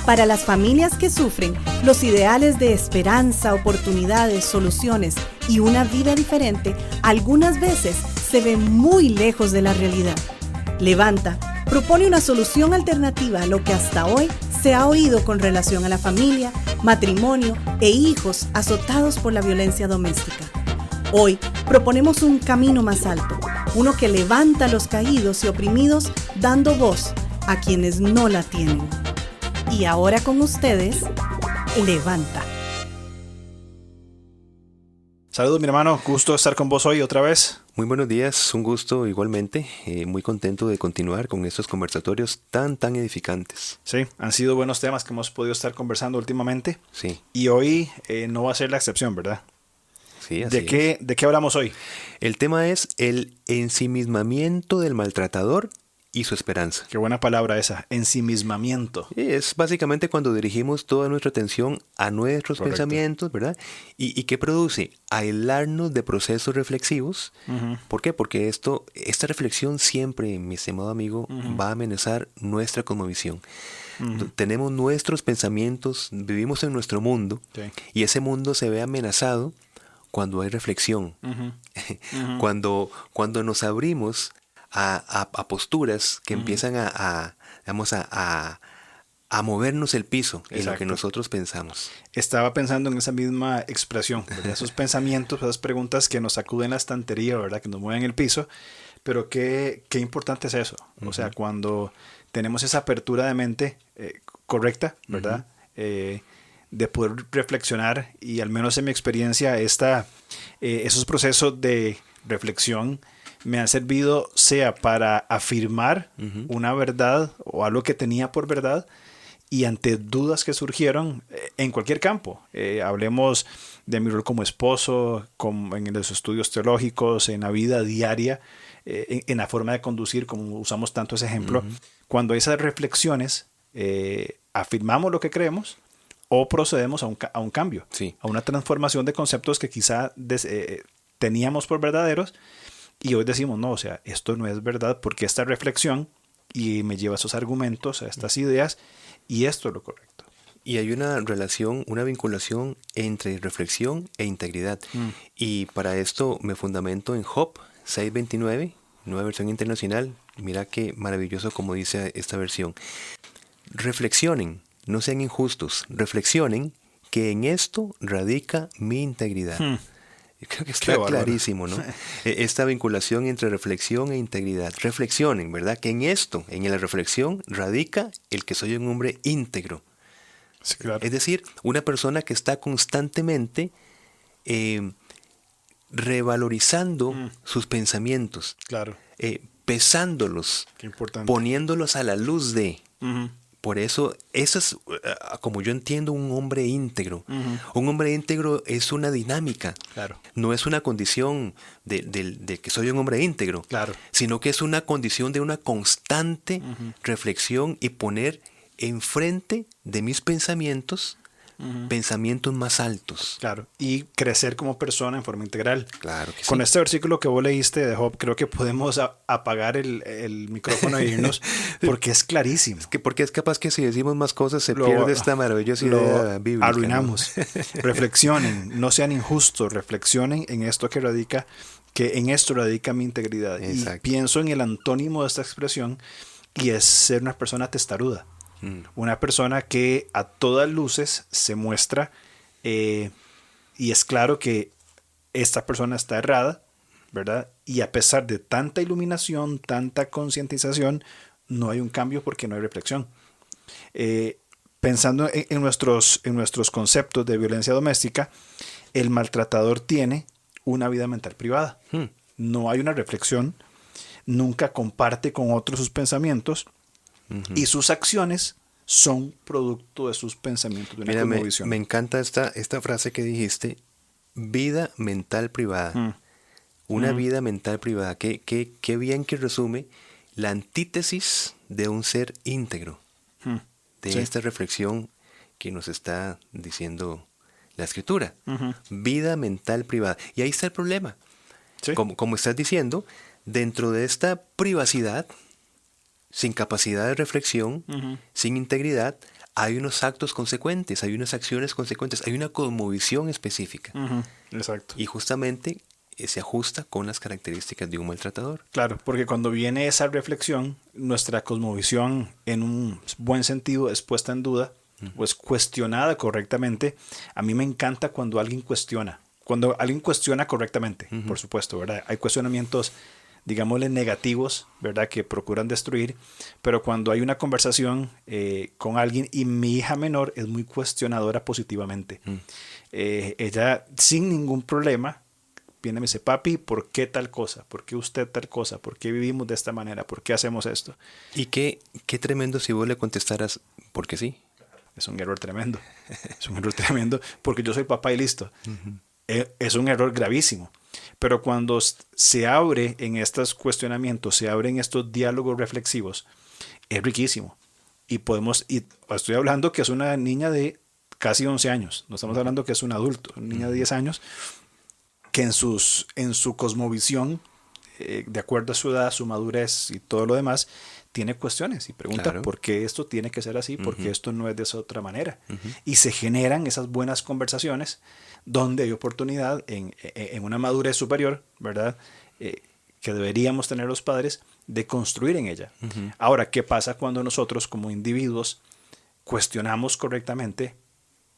Para las familias que sufren, los ideales de esperanza, oportunidades, soluciones y una vida diferente algunas veces se ven muy lejos de la realidad. Levanta propone una solución alternativa a lo que hasta hoy se ha oído con relación a la familia, matrimonio e hijos azotados por la violencia doméstica. Hoy proponemos un camino más alto, uno que levanta a los caídos y oprimidos, dando voz a quienes no la tienen. Y ahora con ustedes, Levanta. Saludos, mi hermano. Gusto estar con vos hoy otra vez. Muy buenos días, un gusto igualmente. Muy contento de continuar con estos conversatorios tan edificantes. Sí, han sido buenos temas que hemos podido estar conversando últimamente. Sí. Y hoy no va a ser la excepción, ¿verdad? Sí, así es. ¿De qué hablamos hoy? El tema es el ensimismamiento del maltratador y su esperanza. Qué buena palabra esa, ensimismamiento. Es básicamente cuando dirigimos toda nuestra atención a nuestros Correcto. pensamientos, ¿verdad? ¿Y qué produce? Aislarnos de procesos reflexivos. Uh-huh. ¿Por qué? Porque esta reflexión siempre, mi estimado amigo, Uh-huh. va a amenazar nuestra cosmovisión. Uh-huh. Tenemos nuestros pensamientos, vivimos en nuestro mundo, Sí. y ese mundo se ve amenazado cuando hay reflexión. Uh-huh. Uh-huh. Cuando nos abrimos a posturas que Uh-huh. empiezan a movernos el piso en lo Exacto. que nosotros pensamos. Estaba pensando en esa misma expresión, ¿verdad? Esos pensamientos, esas preguntas que nos sacuden la estantería, ¿verdad? Que nos mueven el piso. Pero qué importante es eso. O sea, cuando tenemos esa apertura de mente correcta, ¿verdad? De poder reflexionar, y al menos en mi experiencia, esos procesos de reflexión me han servido sea para afirmar una verdad o algo que tenía por verdad, y ante dudas que surgieron en cualquier campo. Hablemos de mi rol como esposo, en los estudios teológicos, en la vida diaria, en la forma de conducir, como usamos tanto ese ejemplo. Cuando esas reflexiones afirmamos lo que creemos o procedemos a un cambio, Sí. a una transformación de conceptos que quizá teníamos por verdaderos, y hoy decimos, no, o sea, esto no es verdad porque esta reflexión y me lleva a esos argumentos, a estas ideas, y esto es lo correcto. Y hay una relación, una vinculación entre reflexión e integridad. Y para esto me fundamento en Job 6:29, nueva versión internacional. Mira qué maravilloso como dice esta versión. Reflexionen, no sean injustos. Reflexionen que en esto radica mi integridad. Yo creo que está clarísimo, ¿no? Esta vinculación entre reflexión e integridad. Reflexionen, ¿verdad? Que en esto, en la reflexión, radica el que soy un hombre íntegro. Sí, claro. Es decir, una persona que está constantemente revalorizando sus pensamientos, Claro. pesándolos, Qué importante. poniéndolos a la luz de... Uh-huh. Por eso es como yo entiendo un hombre íntegro. Uh-huh. Un hombre íntegro es una dinámica. Claro. No es una condición de que soy un hombre íntegro. Claro. Sino que es una condición de una constante reflexión y poner enfrente de mis pensamientos pensamientos más altos. Claro, y crecer como persona en forma integral. Claro que sí. Con este versículo que vos leíste de Job, creo que podemos apagar el micrófono e irnos, porque es clarísimo. Porque es capaz que si decimos más cosas se pierde esta maravillosa idea bíblica. Arruinamos. ¿No? Reflexionen, no sean injustos, reflexionen en esto que en esto radica mi integridad. Exacto. Y pienso en el antónimo de esta expresión, y es ser una persona testaruda. Una persona que a todas luces se muestra y es claro que esta persona está errada, ¿verdad? Y a pesar de tanta iluminación, tanta concientización, no hay un cambio porque no hay reflexión. Pensando en nuestros conceptos de violencia doméstica, el maltratador tiene una vida mental privada. No hay una reflexión, nunca comparte con otros sus pensamientos, y sus acciones son producto de sus pensamientos, de una cosmovisión. Me encanta esta frase que dijiste, vida mental privada. Una vida mental privada. Qué bien que resume la antítesis de un ser íntegro. De esta reflexión que nos está diciendo la Escritura. Vida mental privada. Y ahí está el problema. ¿Sí? Como estás diciendo, dentro de esta privacidad, sin capacidad de reflexión, sin integridad, hay unos actos consecuentes, hay unas acciones consecuentes, hay una cosmovisión específica. Exacto. Y justamente se ajusta con las características de un maltratador. Claro, porque cuando viene esa reflexión, nuestra cosmovisión en un buen sentido es puesta en duda, o es cuestionada correctamente. A mí me encanta cuando alguien cuestiona correctamente, por supuesto, ¿verdad? Hay cuestionamientos, digámosle, negativos, ¿verdad?, que procuran destruir, pero cuando hay una conversación con alguien, y mi hija menor es muy cuestionadora positivamente, ella sin ningún problema viene y me dice: papi, ¿por qué tal cosa? ¿Por qué usted tal cosa? ¿Por qué vivimos de esta manera? ¿Por qué hacemos esto? Y qué tremendo si vos le contestaras porque sí. Es un error tremendo. Es un error tremendo porque yo soy papá y listo. Es un error gravísimo. Pero cuando se abre en estos cuestionamientos, se abren estos diálogos reflexivos, es riquísimo. Y estoy hablando que es una niña de casi 11 años. No estamos hablando que es un adulto, una niña de 10 años, que en su cosmovisión, de acuerdo a su edad, su madurez y todo lo demás, tiene cuestiones y pregunta: claro, ¿por qué esto tiene que ser así? ¿Por qué esto no es de esa otra manera? Y se generan esas buenas conversaciones donde hay oportunidad en una madurez superior, ¿verdad?, que deberíamos tener los padres, de construir en ella. Ahora, ¿qué pasa cuando nosotros como individuos cuestionamos correctamente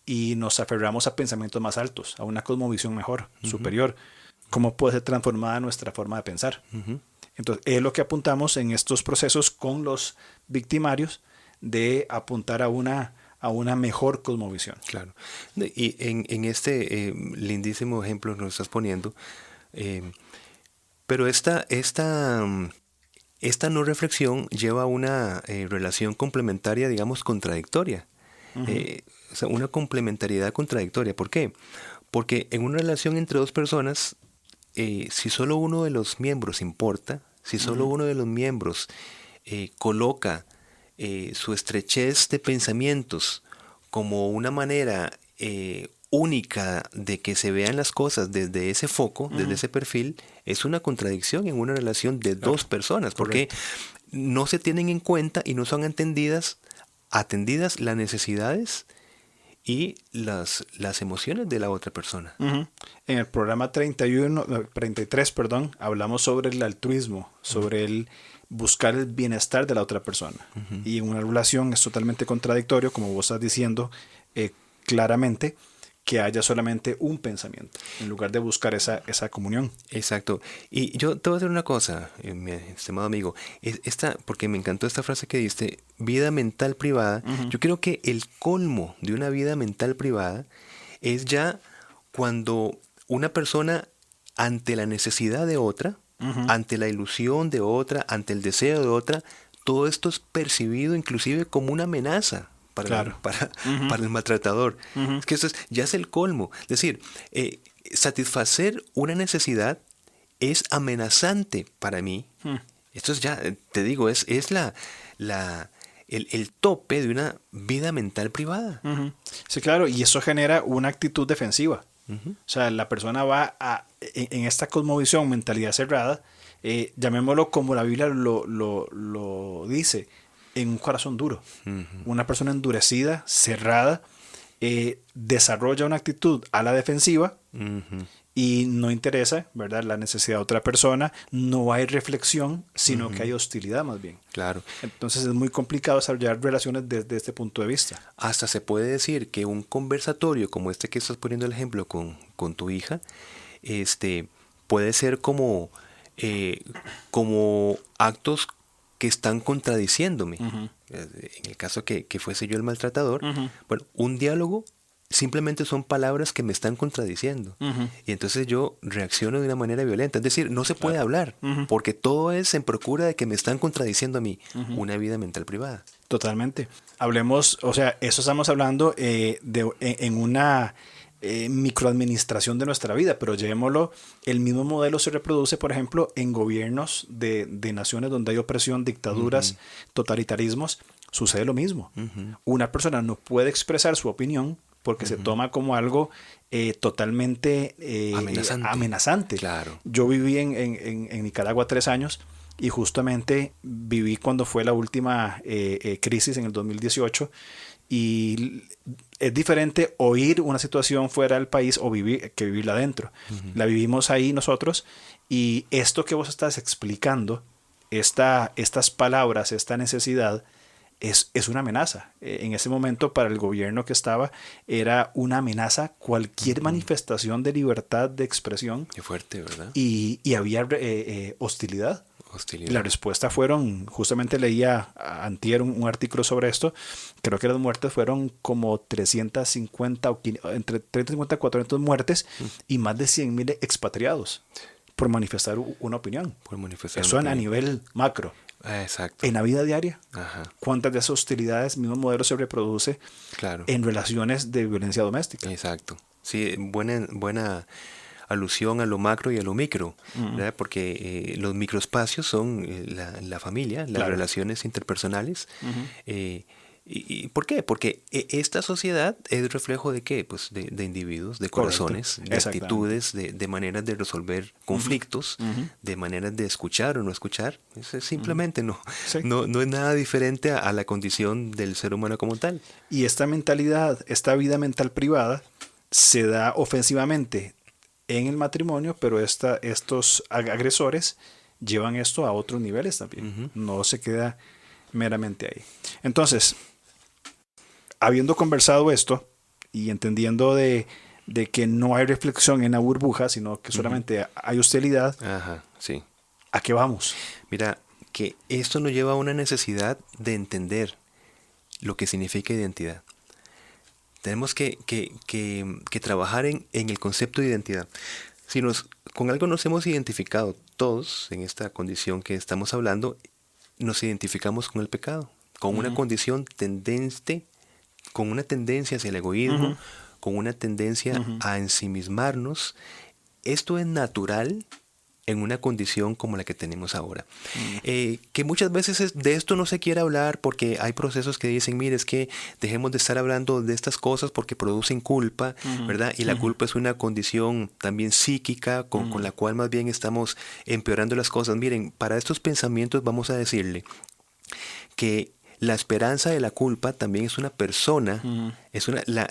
y nos aferramos a pensamientos más altos, a una cosmovisión mejor, superior? ¿Cómo puede ser transformada nuestra forma de pensar? Entonces, es lo que apuntamos en estos procesos con los victimarios, de apuntar a una mejor cosmovisión. Claro. Y en este lindísimo ejemplo que nos estás poniendo, pero esta no reflexión lleva a una relación complementaria, digamos, contradictoria. O sea, una complementariedad contradictoria. ¿Por qué? Porque en una relación entre dos personas, si solo uno de los miembros importa, si solo uno de los miembros coloca su estrechez de pensamientos como una manera única de que se vean las cosas desde ese foco, desde ese perfil, es una contradicción en una relación de dos personas, porque no se tienen en cuenta y no son atendidas las necesidades y las emociones de la otra persona. En el programa 33, hablamos sobre el altruismo, sobre el buscar el bienestar de la otra persona. Y en una relación es totalmente contradictorio, como vos estás diciendo claramente, que haya solamente un pensamiento, en lugar de buscar esa comunión. Exacto. Y yo te voy a decir una cosa, mi estimado amigo, porque me encantó esta frase que diste, vida mental privada. Yo creo que el colmo de una vida mental privada es ya cuando una persona, ante la necesidad de otra, ante la ilusión de otra, ante el deseo de otra, todo esto es percibido inclusive como una amenaza para el maltratador. Es que ya es el colmo. Es decir, satisfacer una necesidad es amenazante para mí. Esto es ya, te digo, es el tope de una vida mental privada. Sí, claro, y eso genera una actitud defensiva. O sea, la persona va en esta cosmovisión, mentalidad cerrada, llamémoslo como la Biblia lo dice, en un corazón duro. Una persona endurecida, cerrada, desarrolla una actitud a la defensiva y no interesa, ¿verdad?, la necesidad de otra persona. No hay reflexión, sino que hay hostilidad más bien. Claro. Entonces es muy complicado desarrollar relaciones desde este punto de vista. Hasta se puede decir que un conversatorio como este que estás poniendo el ejemplo con tu hija, puede ser como actos que están contradiciéndome. En el caso que fuese yo el maltratador, bueno, un diálogo simplemente son palabras que me están contradiciendo. Y entonces yo reacciono de una manera violenta. Es decir, no se puede hablar, porque todo es en procura de que me están contradiciendo a mí. Una vida mental privada. Totalmente. Hablemos, o sea, eso estamos hablando en una microadministración de nuestra vida, pero llevémoslo, el mismo modelo se reproduce, por ejemplo, en gobiernos de naciones donde hay opresión, dictaduras, totalitarismos. Sucede lo mismo. Una persona no puede expresar su opinión porque se toma como algo totalmente amenazante. Claro. Yo viví en Nicaragua 3 años y justamente viví cuando fue la última crisis en el 2018 y es diferente oír una situación fuera del país o que vivirla adentro. La vivimos ahí nosotros y esto que vos estás explicando, estas palabras, esta necesidad, es una amenaza. En ese momento para el gobierno que estaba era una amenaza cualquier manifestación de libertad de expresión. Qué fuerte, ¿verdad? Y había hostilidad. Hostilidad. La respuesta fueron, justamente leía antier un artículo sobre esto, creo que las muertes fueron como 350 o entre 350 y 400 muertes y más de 100,000 expatriados por manifestar una opinión. Por manifestar Eso una a opinión. nivel macro. Exacto. En la vida diaria, Ajá. ¿cuántas de esas hostilidades, mismo modelo se reproduce Claro. en relaciones de violencia doméstica? Exacto. Sí, buena alusión a lo macro y a lo micro, ¿verdad? Porque los microespacios son la familia, las Claro. relaciones interpersonales. ¿Y por qué? Porque esta sociedad es reflejo de qué? Pues de individuos, de corazones, de actitudes, de maneras de resolver conflictos, de maneras de escuchar o no escuchar. Eso es simplemente no es nada diferente a la condición del ser humano como tal. Y esta mentalidad, esta vida mental privada, se da ofensivamente en el matrimonio, pero estos agresores llevan esto a otros niveles también. No se queda meramente ahí. Entonces, habiendo conversado esto y entendiendo de que no hay reflexión en la burbuja, sino que solamente hay hostilidad, Ajá, sí. ¿a qué vamos? Mira, que esto nos lleva a una necesidad de entender lo que significa identidad. Tenemos que trabajar en el concepto de identidad. Si con algo nos hemos identificado todos en esta condición que estamos hablando, nos identificamos con el pecado, con una condición con una tendencia hacia el egoísmo, con una tendencia a ensimismarnos. Esto es natural en una condición como la que tenemos ahora. Que muchas veces de esto no se quiere hablar porque hay procesos que dicen, mire, es que dejemos de estar hablando de estas cosas porque producen culpa, ¿verdad? Y la culpa es una condición también psíquica con la cual más bien estamos empeorando las cosas. Miren, para estos pensamientos vamos a decirle que la esperanza de la culpa también es una persona,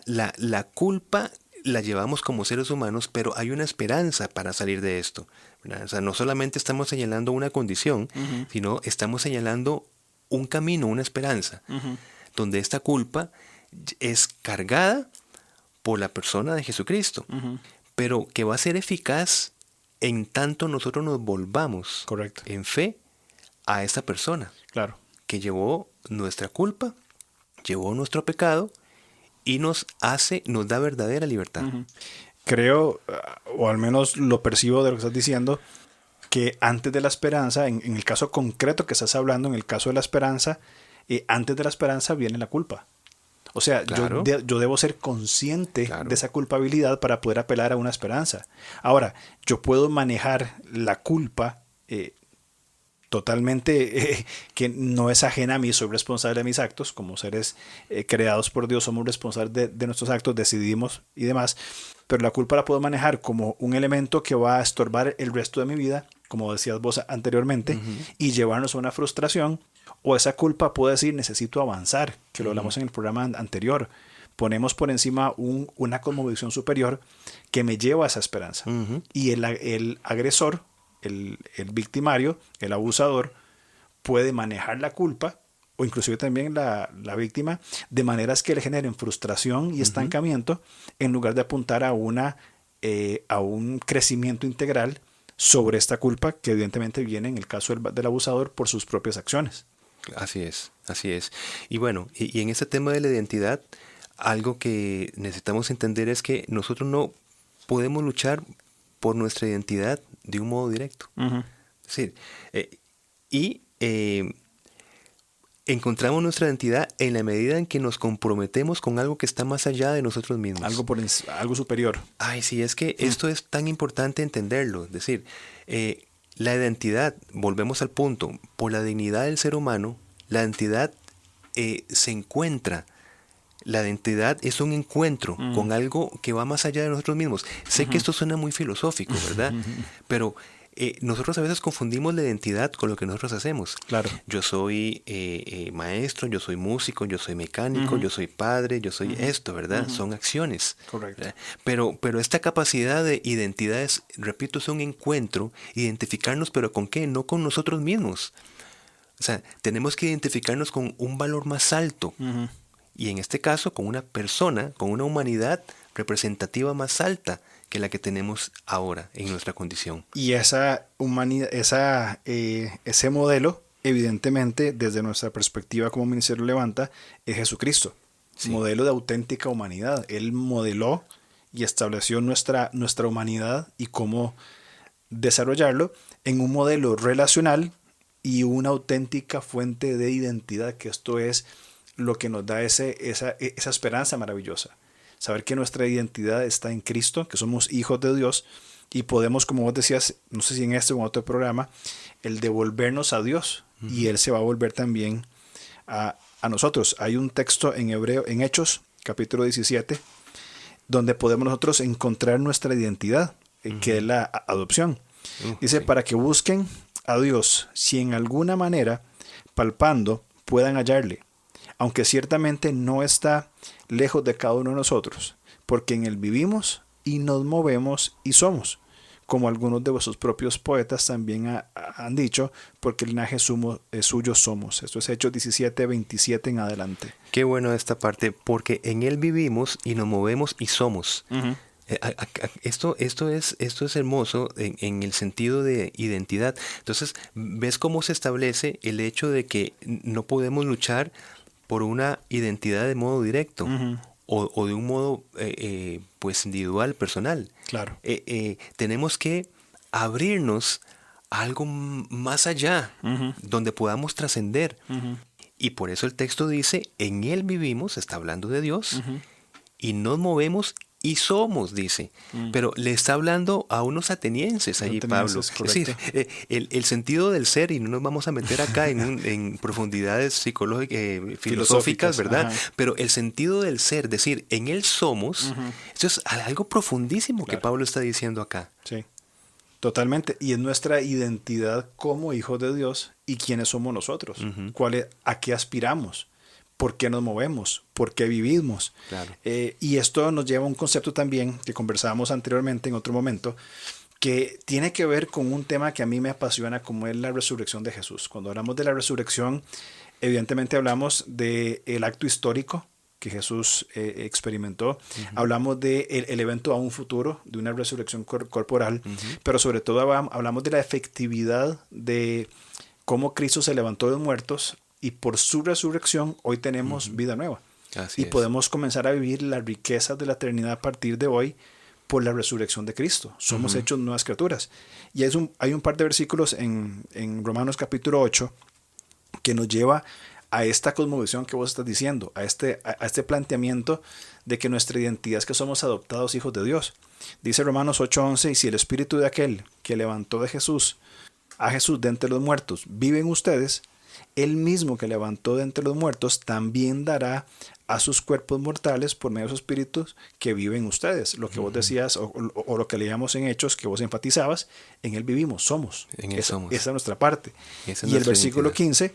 la culpa la llevamos como seres humanos, pero hay una esperanza para salir de esto, ¿verdad? O sea, no solamente estamos señalando una condición, sino estamos señalando un camino, una esperanza, donde esta culpa es cargada por la persona de Jesucristo, pero que va a ser eficaz en tanto nosotros nos volvamos en fe a esta persona. Claro. Que llevó nuestra culpa, llevó nuestro pecado y nos da verdadera libertad. Creo, o al menos lo percibo de lo que estás diciendo, que antes de la esperanza, en el caso concreto que estás hablando, en el caso de la esperanza, antes de la esperanza viene la culpa. O sea, claro, yo debo ser consciente de esa culpabilidad para poder apelar a una esperanza. Ahora, yo puedo manejar la culpa totalmente que no es ajena a mí, soy responsable de mis actos, como seres creados por Dios somos responsables de nuestros actos, decidimos y demás, pero la culpa la puedo manejar como un elemento que va a estorbar el resto de mi vida, como decías vos anteriormente, y llevarnos a una frustración, o esa culpa puede decir necesito avanzar, que lo hablamos en el programa anterior, ponemos por encima una cosmovisión superior que me lleva a esa esperanza, y el agresor, el victimario, el abusador, puede manejar la culpa o inclusive también la víctima de maneras que le generen frustración y estancamiento en lugar de apuntar a un crecimiento integral sobre esta culpa que evidentemente viene en el caso del abusador por sus propias acciones. Así es. Y bueno, y en este tema de la identidad, algo que necesitamos entender es que nosotros no podemos luchar por nuestra identidad de un modo directo. Es decir, encontramos nuestra identidad en la medida en que nos comprometemos con algo que está más allá de nosotros mismos. Algo superior. Ay, sí, es que esto es tan importante entenderlo. Es decir, la identidad, volvemos al punto, por la dignidad del ser humano, la identidad se encuentra. La identidad es un encuentro con algo que va más allá de nosotros mismos. Sé que esto suena muy filosófico, ¿verdad? Pero nosotros a veces confundimos la identidad con lo que nosotros hacemos. Claro. Yo soy maestro, yo soy músico, yo soy mecánico, yo soy padre, yo soy esto, ¿verdad? Son acciones. Correcto. ¿verdad? Pero esta capacidad de identidad es, repito, es un encuentro, identificarnos, pero ¿con qué? No con nosotros mismos. O sea, tenemos que identificarnos con un valor más alto. Y en este caso, con una persona, con una humanidad representativa más alta que la que tenemos ahora en nuestra condición. Y esa humanidad, ese modelo, evidentemente, desde nuestra perspectiva como Ministerio Levanta, es Jesucristo. Sí. Modelo de auténtica humanidad. Él modeló y estableció nuestra humanidad y cómo desarrollarlo en un modelo relacional y una auténtica fuente de identidad, que esto es lo que nos da esa esperanza maravillosa. Saber que nuestra identidad está en Cristo, que somos hijos de Dios y podemos, como vos decías, no sé si en este o en otro programa, el devolvernos a Dios y Él se va a volver también a nosotros. Hay un texto en hebreo, en Hechos, capítulo 17, donde podemos nosotros encontrar nuestra identidad, que es la adopción. Dice, sí, para que busquen a Dios, si en alguna manera, palpando, puedan hallarle, aunque ciertamente no está lejos de cada uno de nosotros, porque en Él vivimos y nos movemos y somos, como algunos de vuestros propios poetas también han dicho, porque el linaje suyo somos. Esto es Hechos 17, 27 en adelante. Qué bueno esta parte, porque en Él vivimos y nos movemos y somos. Esto es hermoso en el sentido de identidad. Entonces, ¿ves cómo se establece el hecho de que no podemos luchar por una identidad de modo directo o de un modo pues individual, personal? Claro. Tenemos que abrirnos a algo más allá, donde podamos trascender. Y por eso el texto dice, en Él vivimos, está hablando de Dios, y nos movemos y somos, dice. Pero le está hablando a unos atenienses allí, Pablo. Es decir, el sentido del ser, y no nos vamos a meter acá en profundidades psicológicas, filosóficas, ¿verdad? Ajá. Pero el sentido del ser, decir, en Él somos, eso es algo profundísimo, claro, que Pablo está diciendo acá. Sí, totalmente. Y es nuestra identidad como hijos de Dios y quiénes somos nosotros. ¿A qué aspiramos? ¿Por qué nos movemos? ¿Por qué vivimos? Claro. Y esto nos lleva a un concepto también que conversábamos anteriormente en otro momento, que tiene que ver con un tema que a mí me apasiona, como es la resurrección de Jesús. Cuando hablamos de la resurrección, evidentemente hablamos del acto histórico que Jesús experimentó. Hablamos del evento a un futuro, de una resurrección corporal, pero sobre todo hablamos de la efectividad de cómo Cristo se levantó de los muertos, y por su resurrección hoy tenemos vida nueva. Así y podemos comenzar a vivir las riquezas de la eternidad a partir de hoy por la resurrección de Cristo. Somos hechos nuevas criaturas. Y hay un par de versículos en Romanos capítulo 8 que nos lleva a esta cosmovisión que vos estás diciendo, a este planteamiento de que nuestra identidad es que somos adoptados hijos de Dios. Dice Romanos 8:11, y si el espíritu de aquel que levantó a Jesús de entre los muertos vive en ustedes, Él mismo que levantó de entre los muertos también dará a sus cuerpos mortales por medio de sus espíritus que viven ustedes. Lo que vos decías o lo que leíamos en Hechos, que vos enfatizabas, en Él vivimos, somos. En Él somos. Esa es nuestra parte. Y el versículo identidad. 15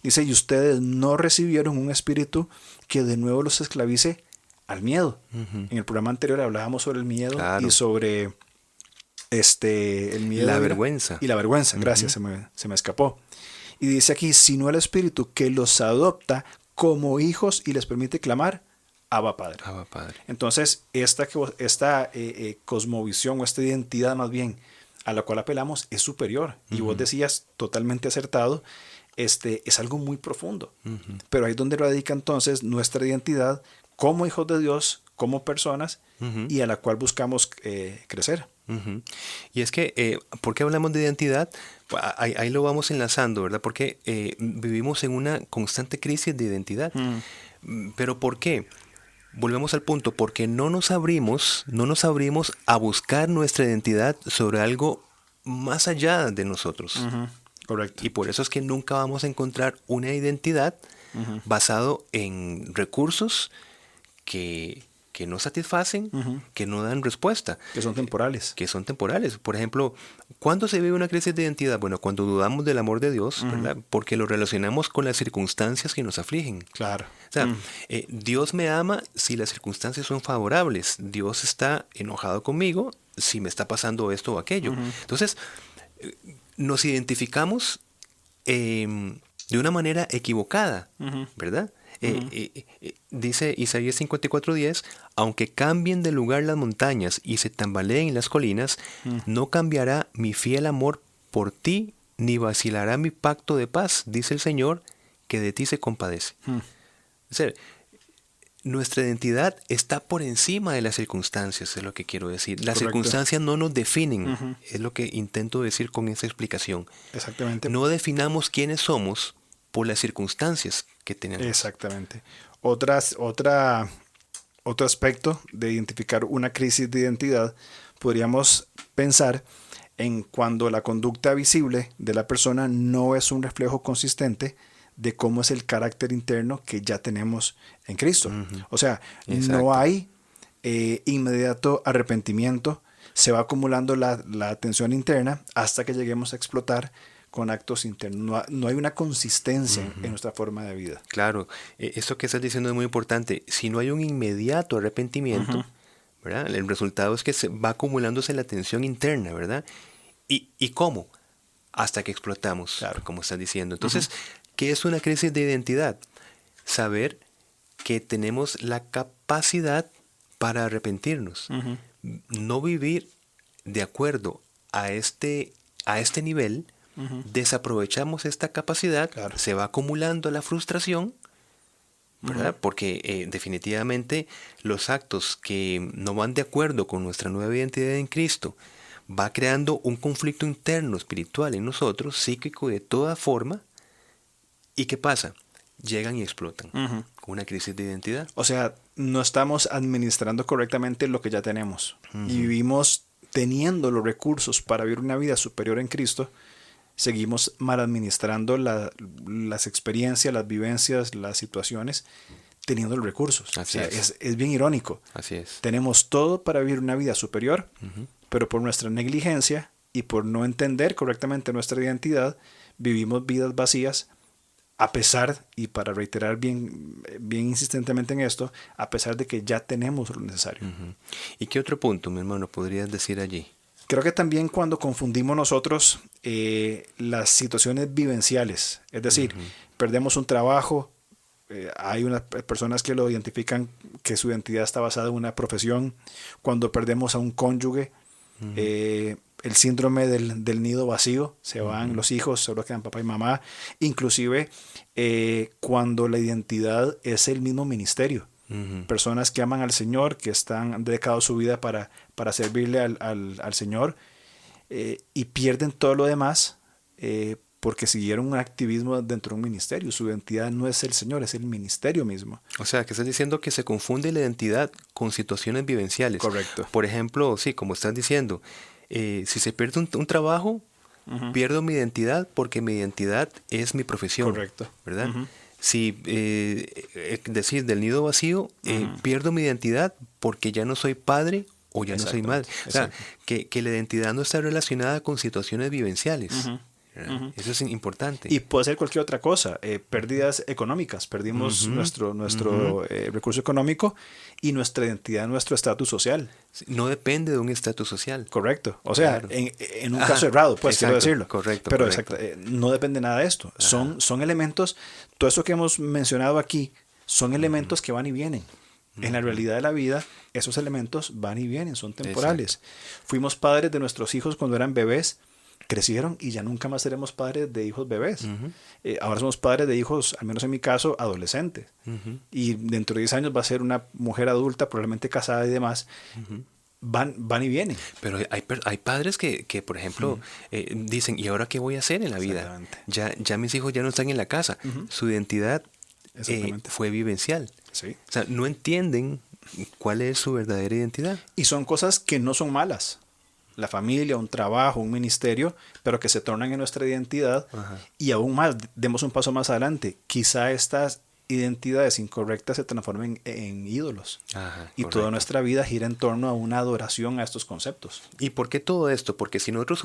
dice, y ustedes no recibieron un espíritu que de nuevo los esclavice al miedo. En el programa anterior hablábamos sobre el miedo, claro, y sobre el miedo. La vergüenza. Y la vergüenza, gracias, se me escapó. Y dice aquí, sino el Espíritu que los adopta como hijos y les permite clamar, Abba Padre. Abba Padre. Entonces, esta cosmovisión o esta identidad más bien a la cual apelamos es superior. Y vos decías, totalmente acertado, es algo muy profundo. Pero ahí es donde radica entonces nuestra identidad como hijos de Dios, como personas, y a la cual buscamos crecer. Y es que, ¿por qué hablamos de identidad? Ahí lo vamos enlazando, ¿verdad? Porque vivimos en una constante crisis de identidad. ¿Pero por qué? Volvemos al punto, porque no nos abrimos a buscar nuestra identidad sobre algo más allá de nosotros. Correcto. Y por eso es que nunca vamos a encontrar una identidad basado en recursos que que no satisfacen, Ujú. que no dan respuesta. Que son temporales. Que son temporales. Por ejemplo, ¿cuándo se vive una crisis de identidad? Bueno, cuando dudamos del amor de Dios, ¿verdad? Porque lo relacionamos con las circunstancias que nos afligen. Claro. O sea, Dios me ama si las circunstancias son favorables. Dios está enojado conmigo si me está pasando esto o aquello. Entonces, nos identificamos de una manera equivocada, ¿verdad? Dice Isaías 54:10, aunque cambien de lugar las montañas y se tambaleen las colinas, no cambiará mi fiel amor por ti, ni vacilará mi pacto de paz, dice el Señor, que de ti se compadece. O sea, nuestra identidad está por encima de las circunstancias, es lo que quiero decir. Las Correcto. circunstancias no nos definen, es lo que intento decir con esa explicación. Exactamente. No definamos quiénes somos por las circunstancias que tenemos. Exactamente. Otro aspecto de identificar una crisis de identidad, podríamos pensar en cuando la conducta visible de la persona no es un reflejo consistente de cómo es el carácter interno que ya tenemos en Cristo. O sea, Exacto. no hay inmediato arrepentimiento, se va acumulando la tensión interna hasta que lleguemos a explotar con actos internos. No hay una consistencia en nuestra forma de vida. Claro, esto que estás diciendo es muy importante. Si no hay un inmediato arrepentimiento, ¿verdad? El resultado es que se va acumulándose la tensión interna, ¿verdad? ¿Y cómo? Hasta que explotamos, Claro. como estás diciendo. Entonces, ¿qué es una crisis de identidad? Saber que tenemos la capacidad para arrepentirnos. No vivir de acuerdo a este nivel, desaprovechamos esta capacidad, Claro. se va acumulando la frustración, ¿verdad? Porque definitivamente los actos que no van de acuerdo con nuestra nueva identidad en Cristo va creando un conflicto interno espiritual en nosotros, psíquico de toda forma. ¿Y qué pasa? Llegan y explotan. Una crisis de identidad. O sea, no estamos administrando correctamente lo que ya tenemos. Y vivimos teniendo los recursos para vivir una vida superior en Cristo. Seguimos mal administrando las experiencias, las vivencias, las situaciones, teniendo los recursos. Así o sea, es. es bien irónico. Así es. Tenemos todo para vivir una vida superior, pero por nuestra negligencia y por no entender correctamente nuestra identidad, vivimos vidas vacías, a pesar, y para reiterar bien insistentemente en esto, a pesar de que ya tenemos lo necesario. ¿Y qué otro punto, mi hermano, podrías decir allí? Creo que también cuando confundimos nosotros las situaciones vivenciales, es decir, perdemos un trabajo, hay unas personas que lo identifican que su identidad está basada en una profesión, cuando perdemos a un cónyuge, el síndrome del nido vacío, se van los hijos, solo quedan papá y mamá, inclusive cuando la identidad es el mismo ministerio. Personas que aman al Señor, que han dedicado su vida para servirle al Señor y pierden todo lo demás porque siguieron un activismo dentro de un ministerio. Su identidad no es el Señor, es el ministerio mismo. O sea, que estás diciendo que se confunde la identidad con situaciones vivenciales. Correcto. Por ejemplo, sí, como estás diciendo, si se pierde un trabajo, pierdo mi identidad porque mi identidad es mi profesión. Correcto. ¿Verdad? Si decir del nido vacío, pierdo mi identidad porque ya no soy padre o ya no soy madre. O sea, que la identidad no está relacionada con situaciones vivenciales. Eso es importante. Y puede ser cualquier otra cosa, pérdidas económicas, perdimos nuestro recurso económico y nuestra identidad, nuestro estatus social. No depende de un estatus social. Correcto. O sea, Claro. en un caso errado, pues quiero decirlo. Correcto. Pero correcto. no depende nada de esto. Son elementos, todo eso que hemos mencionado aquí, son elementos que van y vienen. En la realidad de la vida, esos elementos van y vienen, son temporales. Fuimos padres de nuestros hijos cuando eran bebés, crecieron y ya nunca más seremos padres de hijos bebés. Ahora somos padres de hijos, al menos en mi caso, adolescentes. Y dentro de 10 años va a ser una mujer adulta, probablemente casada y demás. Van y vienen. Pero hay padres que por ejemplo, dicen, ¿y ahora qué voy a hacer en la vida? Ya mis hijos ya no están en la casa. Su identidad fue vivencial. Sí. O sea, no entienden cuál es su verdadera identidad. Y son cosas que no son malas. La familia, un trabajo, un ministerio, pero que se tornan en nuestra identidad. Y aún más, demos un paso más adelante. Quizá estas identidades incorrectas se transformen en ídolos. Ajá, y correcto. toda nuestra vida gira en torno a una adoración a estos conceptos. ¿Y por qué todo esto? Porque si nosotros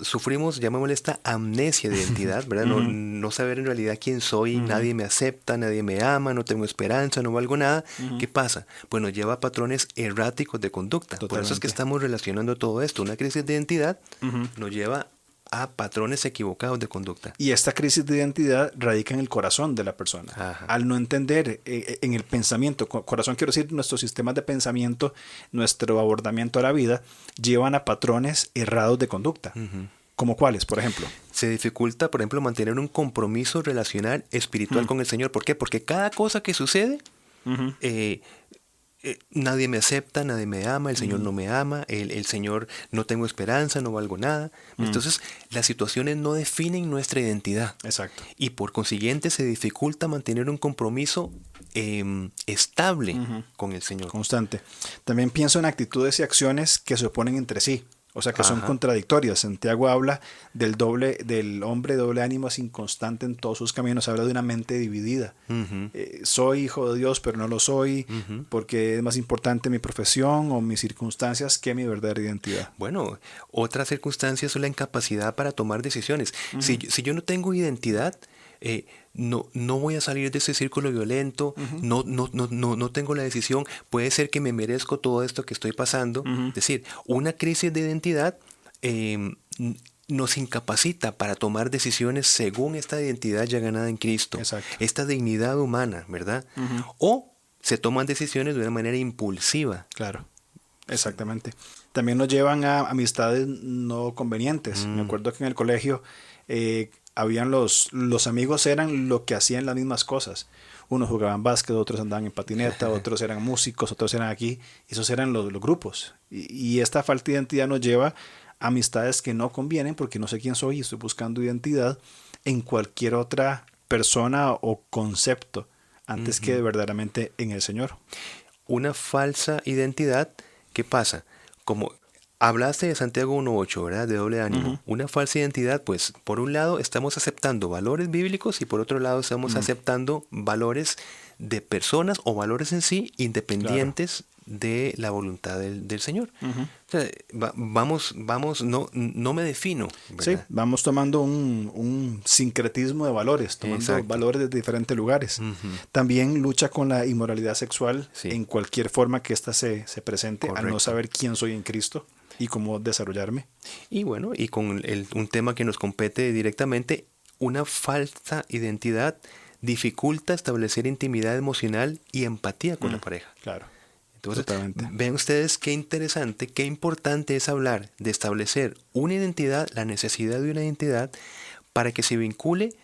sufrimos, llamémosle esta amnesia de identidad, ¿verdad? No saber en realidad quién soy, nadie me acepta, nadie me ama, no tengo esperanza, no valgo nada. ¿Qué pasa? Pues nos lleva a patrones erráticos de conducta. Por eso es que Totalmente. estamos relacionando todo esto. Una crisis de identidad nos lleva a patrones equivocados de conducta. Y esta crisis de identidad radica en el corazón de la persona. Ajá. Al no entender en el pensamiento, corazón quiero decir, nuestros sistemas de pensamiento, nuestro abordamiento a la vida, llevan a patrones errados de conducta. ¿Como cuáles, por ejemplo? Se dificulta, por ejemplo, mantener un compromiso relacional espiritual con el Señor. ¿Por qué? Porque cada cosa que sucede, nadie me acepta, nadie me ama, el Señor no me ama, el Señor no tengo esperanza, no valgo nada. Entonces, las situaciones no definen nuestra identidad. Exacto. Y por consiguiente se dificulta mantener un compromiso estable con el Señor. Constante. También pienso en actitudes y acciones que se oponen entre sí. O sea, que son contradictorias. Santiago habla del hombre doble ánimo, es inconstante en todos sus caminos. Habla de una mente dividida. Soy hijo de Dios, pero no lo soy, porque es más importante mi profesión o mis circunstancias que mi verdadera identidad. Bueno, otra circunstancia es la incapacidad para tomar decisiones. Si yo no tengo identidad, no voy a salir de ese círculo violento, no tengo la decisión, puede ser que me merezco todo esto que estoy pasando. Es decir, una crisis de identidad nos incapacita para tomar decisiones según esta identidad ya ganada en Cristo. Exacto. Esta dignidad humana, ¿verdad? O se toman decisiones de una manera impulsiva. Claro, exactamente. También nos llevan a amistades no convenientes. Me acuerdo que en el colegio habían los amigos eran lo que hacían las mismas cosas. Unos jugaban básquet, otros andaban en patineta, otros eran músicos, otros eran aquí. Esos eran los grupos. Y esta falta de identidad nos lleva a amistades que no convienen porque no sé quién soy y estoy buscando identidad en cualquier otra persona o concepto antes que verdaderamente en el Señor. Una falsa identidad, ¿qué pasa? Como hablaste de Santiago 1.8, ¿verdad? De doble ánimo. Una falsa identidad, pues, por un lado estamos aceptando valores bíblicos y por otro lado estamos aceptando valores de personas o valores en sí independientes de la voluntad del Señor. O sea, vamos, no me defino, ¿verdad? Sí, vamos tomando un sincretismo de valores, tomando Exacto. valores de diferentes lugares. También lucha con la inmoralidad sexual en cualquier forma que ésta se presente, al no saber quién soy en Cristo y cómo desarrollarme. Y bueno, y con un tema que nos compete directamente, una falsa identidad dificulta establecer intimidad emocional y empatía con la pareja. Claro. Entonces, Totalmente. vean ustedes qué interesante, qué importante es hablar de establecer una identidad, la necesidad de una identidad, para que se vincule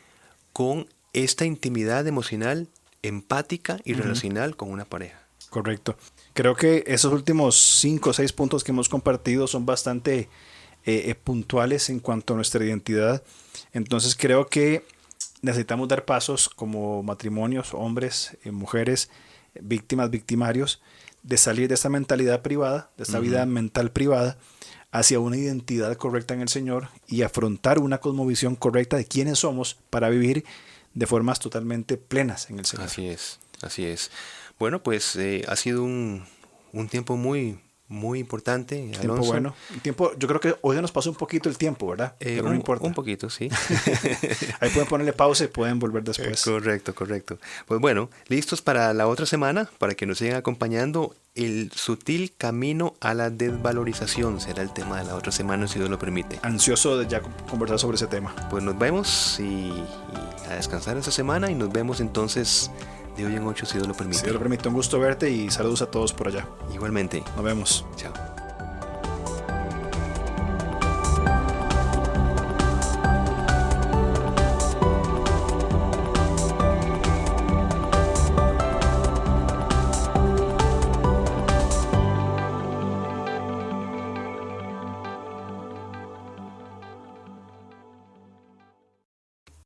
con esta intimidad emocional, empática y relacional con una pareja. Correcto. Creo que esos últimos 5 o 6 puntos que hemos compartido son bastante puntuales en cuanto a nuestra identidad. Entonces creo que necesitamos dar pasos como matrimonios, hombres, mujeres, víctimas, victimarios, de salir de esta mentalidad privada, de esta vida mental privada, hacia una identidad correcta en el Señor y afrontar una cosmovisión correcta de quiénes somos para vivir de formas totalmente plenas en el Señor. Así es, así es. Bueno, pues ha sido un tiempo muy importante, Alonso. Tiempo bueno. Yo creo que hoy nos pasó un poquito el tiempo, ¿verdad? Pero no importa. Un poquito, sí. Ahí pueden ponerle pausa y pueden volver después. Correcto. Pues bueno, listos para la otra semana, para que nos sigan acompañando. El sutil camino a la desvalorización será el tema de la otra semana, si Dios lo permite. Ansioso de ya conversar sobre ese tema. Pues nos vemos y a descansar esta semana y nos vemos entonces de hoy en 8, si Dios lo permite. Si Dios lo permite, un gusto verte y saludos a todos por allá. Igualmente. Nos vemos. Chao.